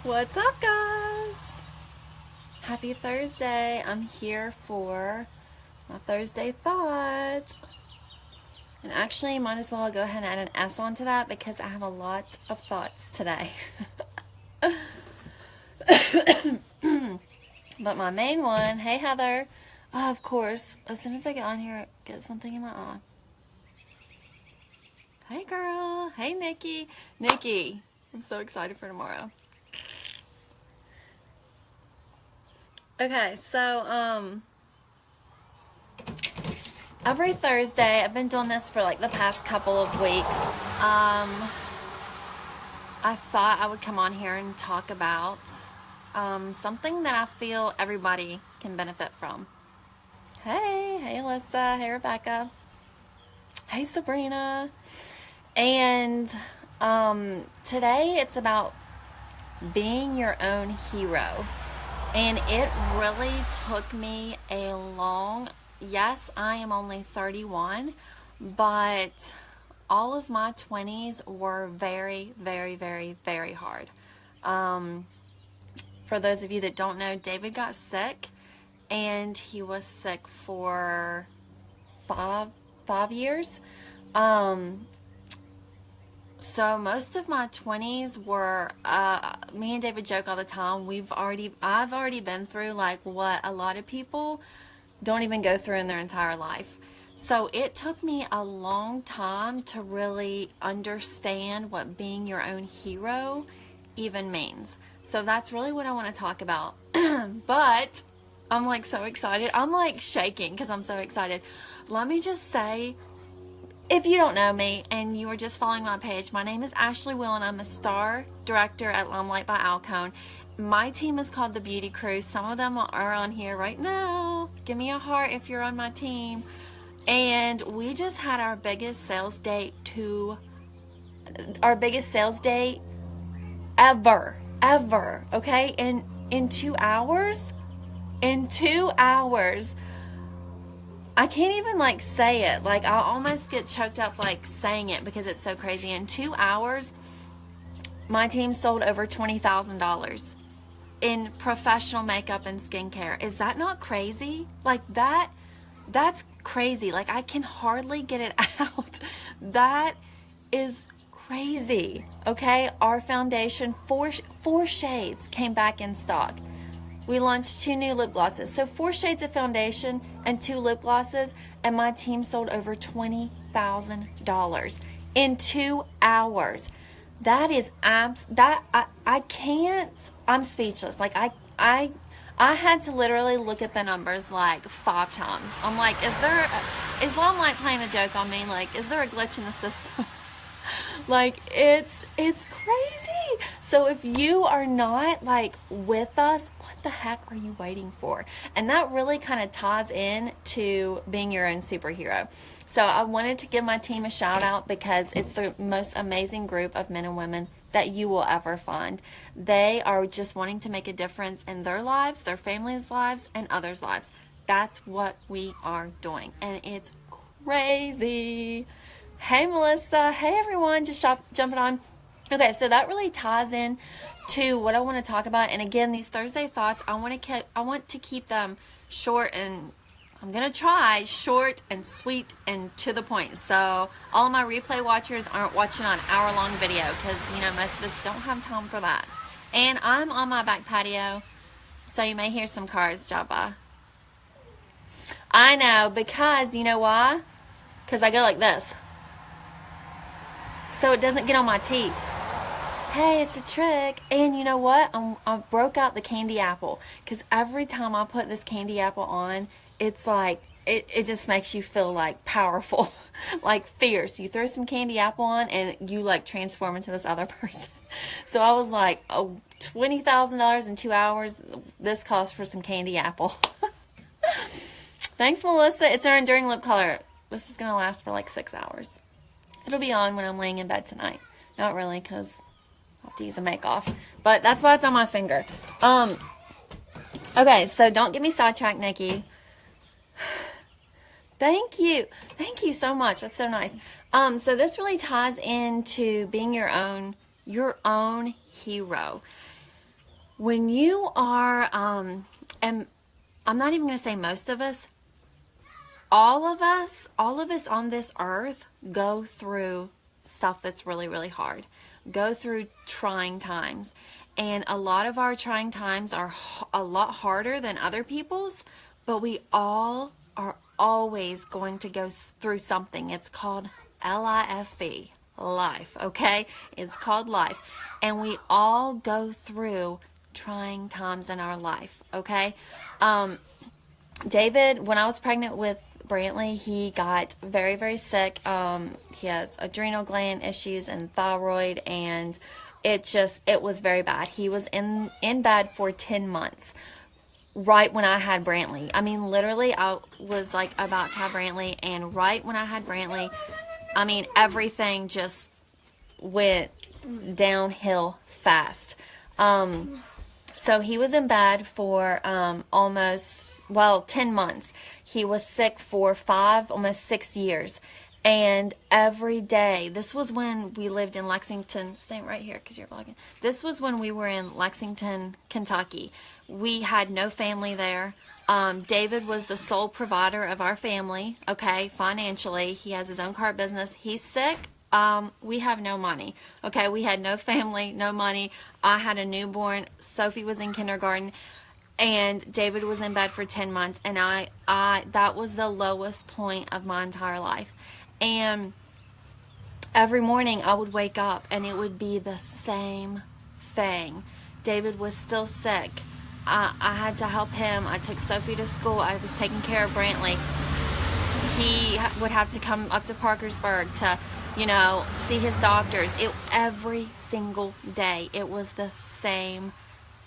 What's up, guys? Happy Thursday. I'm here for my Thursday thought. And actually, might as well go ahead and add an S onto that because I have a lot of thoughts today. But my main one, hey Heather. Oh, of course, as soon as I get on here, I get something in my eye. Hey girl. Hey Nikki. Nikki, I'm so excited for tomorrow. Okay, so every Thursday, I've been doing this for like the past couple of weeks. I thought I would come on here and talk about something that I feel everybody can benefit from. Hey Alyssa, hey Rebecca, hey Sabrina. And today it's about being your own hero. And it really took me a long, yes, I am only 31, but all of my 20s were very, very, very, very hard. For those of you that don't know, David got sick, and he was sick for five years. So most of my 20s were, me and David joke all the time, I've already been through like what a lot of people don't even go through in their entire life. So it took me a long time to really understand what being your own hero even means. So that's really what I want to talk about. But I'm like so excited. I'm like shaking because I'm so excited. Let me just say, if you don't know me and you are just following my page, my name is Ashley Will and I'm a star director at LimeLight by Alcone. My team is called the Beauty Crew. Some of them are on here right now. Give me a heart if you're on my team. And we just had our biggest sales date ever, okay? And in 2 hours, I can't even like say it. Like I almost get choked up like saying it because it's so crazy. In 2 hours, my team sold over $20,000 in professional makeup and skincare. Is that not crazy? Like that's crazy. Like I can hardly get it out. That is crazy. Okay, our foundation, four shades came back in stock. We launched 2 new lip glosses. So 4 shades of foundation and 2 lip glosses, and my team sold over $20,000 in 2 hours. That is I can't. I'm speechless. Like I had to literally look at the numbers like 5 times. I'm like, is LimeLight playing a joke on me? Like, is there a glitch in the system? Like it's crazy. So if you are not like with us, what the heck are you waiting for? And that really kind of ties in to being your own superhero. So I wanted to give my team a shout out because it's the most amazing group of men and women that you will ever find. They are just wanting to make a difference in their lives, their families' lives, and others' lives. That's what we are doing, and it's crazy. Hey Melissa, hey everyone, just jumping on. Okay, so that really ties in to what I want to talk about. And again, these Thursday thoughts, I want to keep them short, and I'm gonna try short and sweet and to the point. So all of my replay watchers aren't watching on hour-long video because most of us don't have time for that. And I'm on my back patio, so you may hear some cars drive by. I know, because you know why? Because I go like this, so it doesn't get on my teeth. Hey, it's a trick. And you know what? I broke out the candy apple because every time I put this candy apple on, it's like it just makes you feel like powerful, like fierce. You throw some candy apple on and you like transform into this other person. So I was like, oh, $20,000 in 2 hours. This cost for some candy apple. Thanks, Melissa. It's our enduring lip color. This is going to last for like 6 hours. It'll be on when I'm laying in bed tonight. Not really, because I'll have to use a make-off. But that's why it's on my finger. Okay, so don't get me sidetracked, Nikki. Thank you. Thank you so much. That's so nice. So this really ties into being your own hero. when you are, and I'm not even going to say most of us, all of us on this earth go through stuff that's really, really hard, go through trying times. And a lot of our trying times are a lot harder than other people's, but we all are always going to go through something. It's called LIFE, life, okay? It's called life. And we all go through trying times in our life, okay? David, when I was pregnant with Brantley, he got very, very sick. He has adrenal gland issues and thyroid, and it was very bad. He was in bed for 10 months right when I had Brantley. I mean, literally, I was like about to have Brantley, and right when I had Brantley, I mean, everything just went downhill fast. So he was in bed for almost 10 months. He was sick for 5, almost 6 years. And every day, this was when we lived in Lexington, stay right here because you're vlogging. This was when we were in Lexington, Kentucky. We had no family there. David was the sole provider of our family, okay, financially. He has his own car business. He's sick. We have no money. Okay, we had no family, no money. I had a newborn. Sophie was in kindergarten. And David was in bed for 10 months. And that was the lowest point of my entire life. And every morning I would wake up and it would be the same thing. David was still sick. I had to help him. I took Sophie to school. I was taking care of Brantley. He would have to come up to Parkersburg to, see his doctors. Every single day, it was the same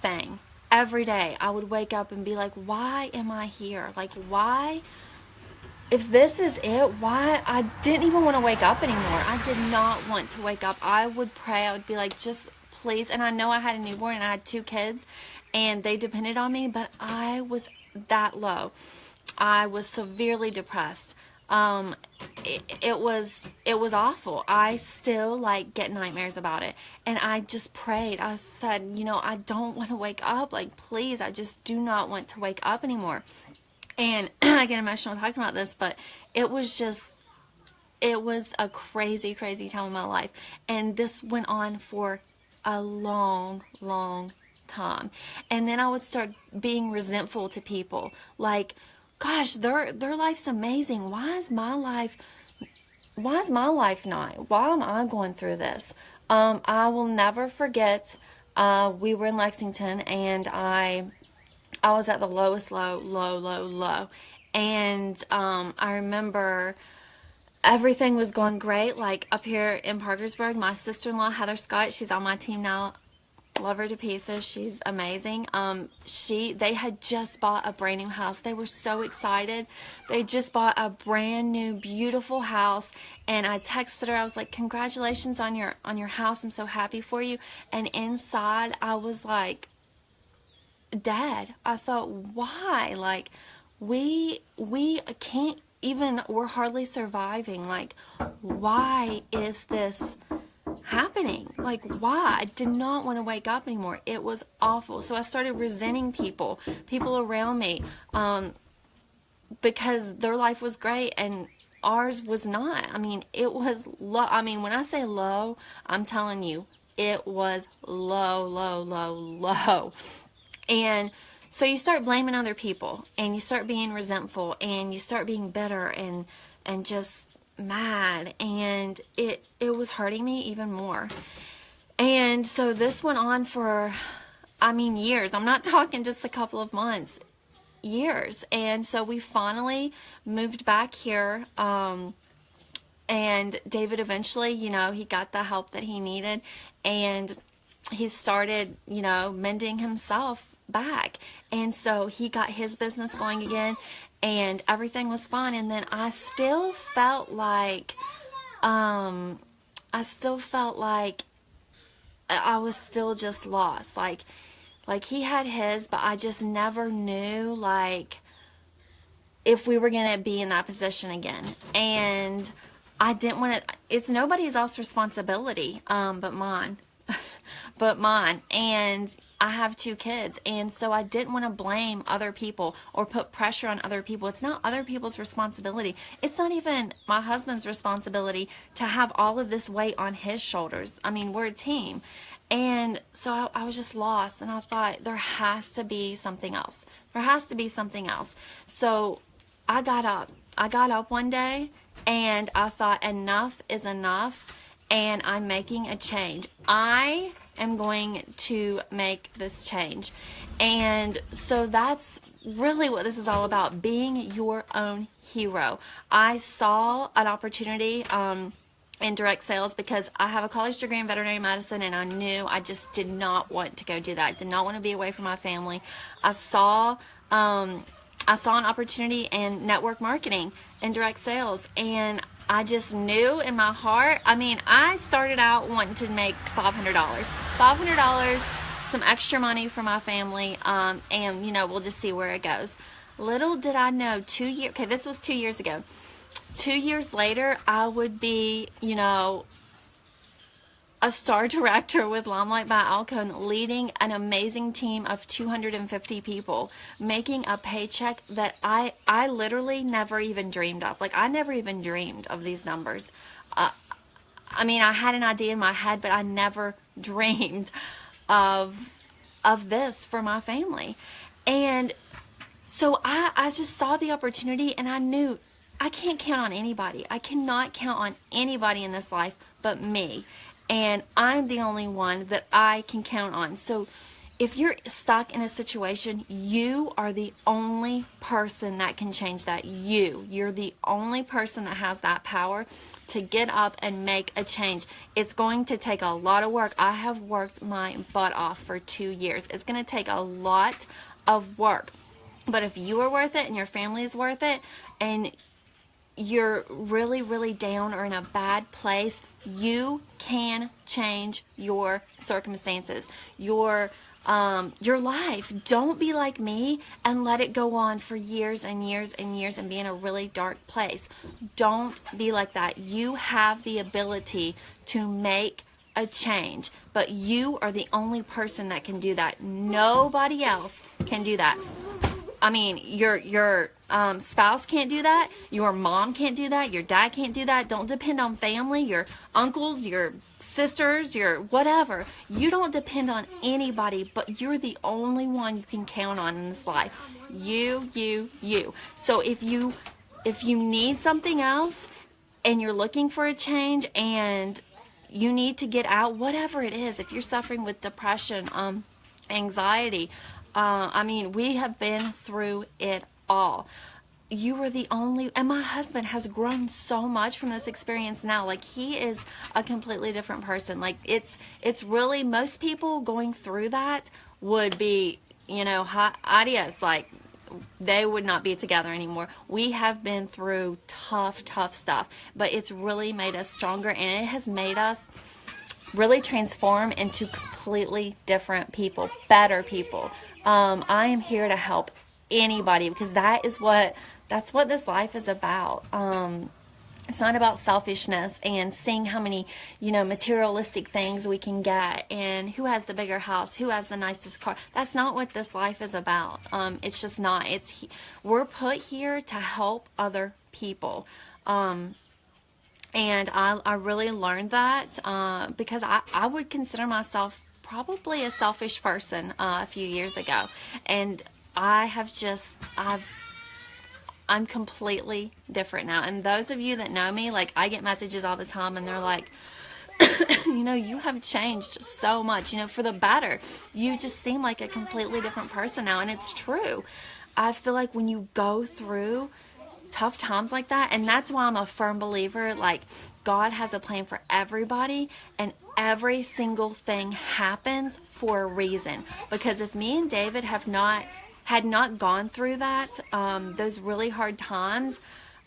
thing. Every day, I would wake up and be like, why am I here? Like, why? If this is it, why? I didn't even want to wake up anymore. I did not want to wake up. I would pray. I would be like, just please. And I know I had a newborn and I had 2 kids and they depended on me, but I was that low. I was severely depressed. It was awful. I still get nightmares about it. And I just prayed. I said, I don't want to wake up. Like, please, I just do not want to wake up anymore. And I get emotional talking about this, but it was a crazy, crazy time in my life. And this went on for a long, long time. And then I would start being resentful to people. Like, gosh, their life's amazing. Why is my life not? Why am I going through this? I will never forget, we were in Lexington and I was at the lowest low. And I remember everything was going great. Like up here in Parkersburg, my sister-in-law, Heather Scott, she's on my team now. Love her to pieces. She's amazing. They had just bought a brand new house. They were so excited. They just bought a brand new, beautiful house. And I texted her. I was like, congratulations on your house. I'm so happy for you. And inside, I was like, dead. I thought, why? Like, we can't even, we're hardly surviving. Like, why is this happening? Like, why? I did not want to wake up anymore. It was awful. So I started resenting people around me, because their life was great and ours was not. I mean, it was low. I mean, when I say low, I'm telling you, it was low. And so you start blaming other people and you start being resentful and you start being bitter and just mad, and it was hurting me even more. And so this went on for, years. I'm not talking just a couple of months, years. And so we finally moved back here, and David eventually, he got the help that he needed, and he started, mending himself back. And so he got his business going again, and everything was fine. And then I still felt like I was still just lost. Like he had his, but I just never knew if we were gonna be in that position again. And I didn't want to. It's nobody else's responsibility, but mine. And I have 2 kids, and so I didn't want to blame other people or put pressure on other people. It's not other people's responsibility. It's not even my husband's responsibility to have all of this weight on his shoulders. I mean, we're a team. And so I was just lost, and I thought, there has to be something else. There has to be something else. So I got up. I got up one day, and I thought, enough is enough, and I'm making a change. I am going to make this change. And so that's really what this is all about, being your own hero. I saw an opportunity in direct sales because I have a college degree in veterinary medicine, and I knew I just did not want to go do that. I did not want to be away from my family. I saw an opportunity in network marketing and direct sales, and I just knew in my heart. I mean, I started out wanting to make $500, some extra money for my family, and we'll just see where it goes. Little did I know, this was 2 years ago. 2 years later, I would be, a star director with LimeLight by Alcone, leading an amazing team of 250 people, making a paycheck that I literally never even dreamed of. Like, I never even dreamed of these numbers. I mean, I had an idea in my head, but I never dreamed of this for my family. And so I just saw the opportunity, and I knew I can't count on anybody. I cannot count on anybody in this life but me. And I'm the only one that I can count on. So if you're stuck in a situation, you are the only person that can change that. You're the only person that has that power to get up and make a change. It's going to take a lot of work. I have worked my butt off for 2 years. It's going to take a lot of work. But if you are worth it and your family is worth it, and you're really, really down or in a bad place, you can change your circumstances, your life. Don't be like me and let it go on for years and years and years and be in a really dark place. Don't be like that. You have the ability to make a change, but you are the only person that can do that. Nobody else can do that. I mean, your spouse can't do that. Your mom can't do that. Your dad can't do that. Don't depend on family, your uncles, your sisters, your whatever. You don't depend on anybody, but you're the only one you can count on in this life. You. So if you need something else and you're looking for a change and you need to get out, whatever it is, if you're suffering with depression, anxiety, I mean, we have been through it all. You were the only, and my husband has grown so much from this experience now. Like, he is a completely different person. Like, it's really, most people going through that would be, adios. Like, they would not be together anymore. We have been through tough stuff, but it's really made us stronger, and it has made us really transform into completely different people, better people. I am here to help anybody, because that's what this life is about. It's not about selfishness and seeing how many, materialistic things we can get and who has the bigger house, who has the nicest car. That's not what this life is about. It's just not. We're put here to help other people. And I really learned that because I would consider myself probably a selfish person a few years ago, and I'm completely different now. And those of you that know me, like, I get messages all the time, and they're like, you have changed so much, for the better. You just seem like a completely different person now, and it's true. I feel like when you go through tough times like that, and that's why I'm a firm believer, like, God has a plan for everybody, and every single thing happens for a reason. Because if me and David had not gone through that, those really hard times,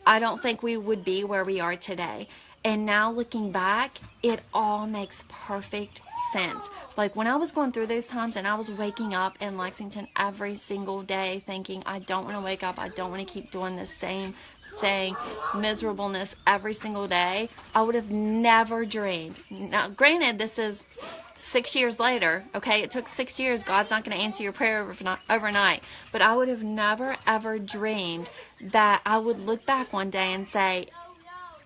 I don't think we would be where we are today. And now looking back, it all makes perfect sense. Like, when I was going through those times and I was waking up in Lexington every single day thinking, I don't want to wake up, I don't want to keep doing the same thing, miserableness every single day, I would have never dreamed. Now, granted, this is 6 years later, okay? It took 6 years. God's not going to answer your prayer overnight. But I would have never, ever dreamed that I would look back one day and say,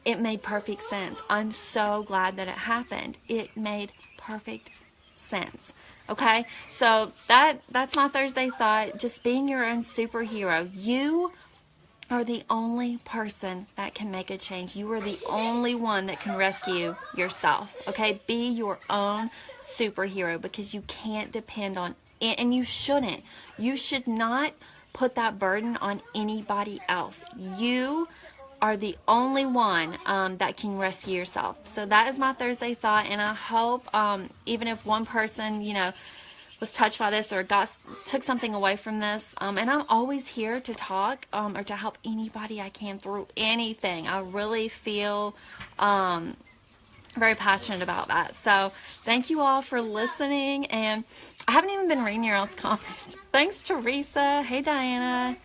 it made perfect sense. I'm so glad that it happened. It made perfect sense. Okay? So that's my Thursday thought. Just being your own superhero. You are the only person that can make a change. You are the only one that can rescue yourself. Okay? Be your own superhero, because you can't depend on it, and you shouldn't. You should not put that burden on anybody else. You are the only one that can rescue yourself. So that is my Thursday thought, and I hope even if one person, you know, was touched by this or took something away from this, and I'm always here to talk or to help anybody I can through anything. I really feel very passionate about that. So thank you all for listening, and I haven't even been reading your all's comments. Thanks, Teresa. Hey, Diana.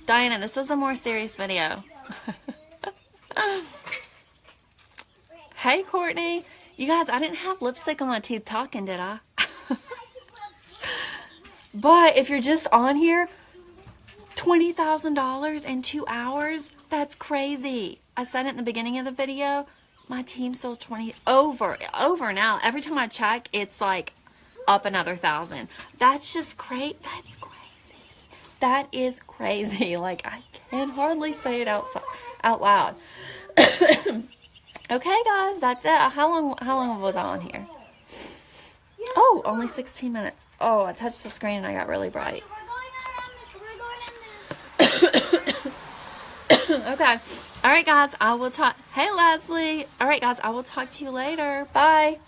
Diana, this was a more serious video. Hey, Courtney. You guys, I didn't have lipstick on my teeth talking, did I? But if you're just on here, $20,000 in 2 hours, that's crazy. I said it in the beginning of the video. My team sold 20 over now. Every time I check, it's like up another 1,000. That's just great. That's crazy. That is crazy. Like, I can hardly say it out loud. Okay, guys, that's it. How long was I on here? Oh, only 16 minutes. Oh, I touched the screen and I got really bright. Okay. All right, guys, I will talk. Hey, Leslie. All right, guys, I will talk to you later. Bye.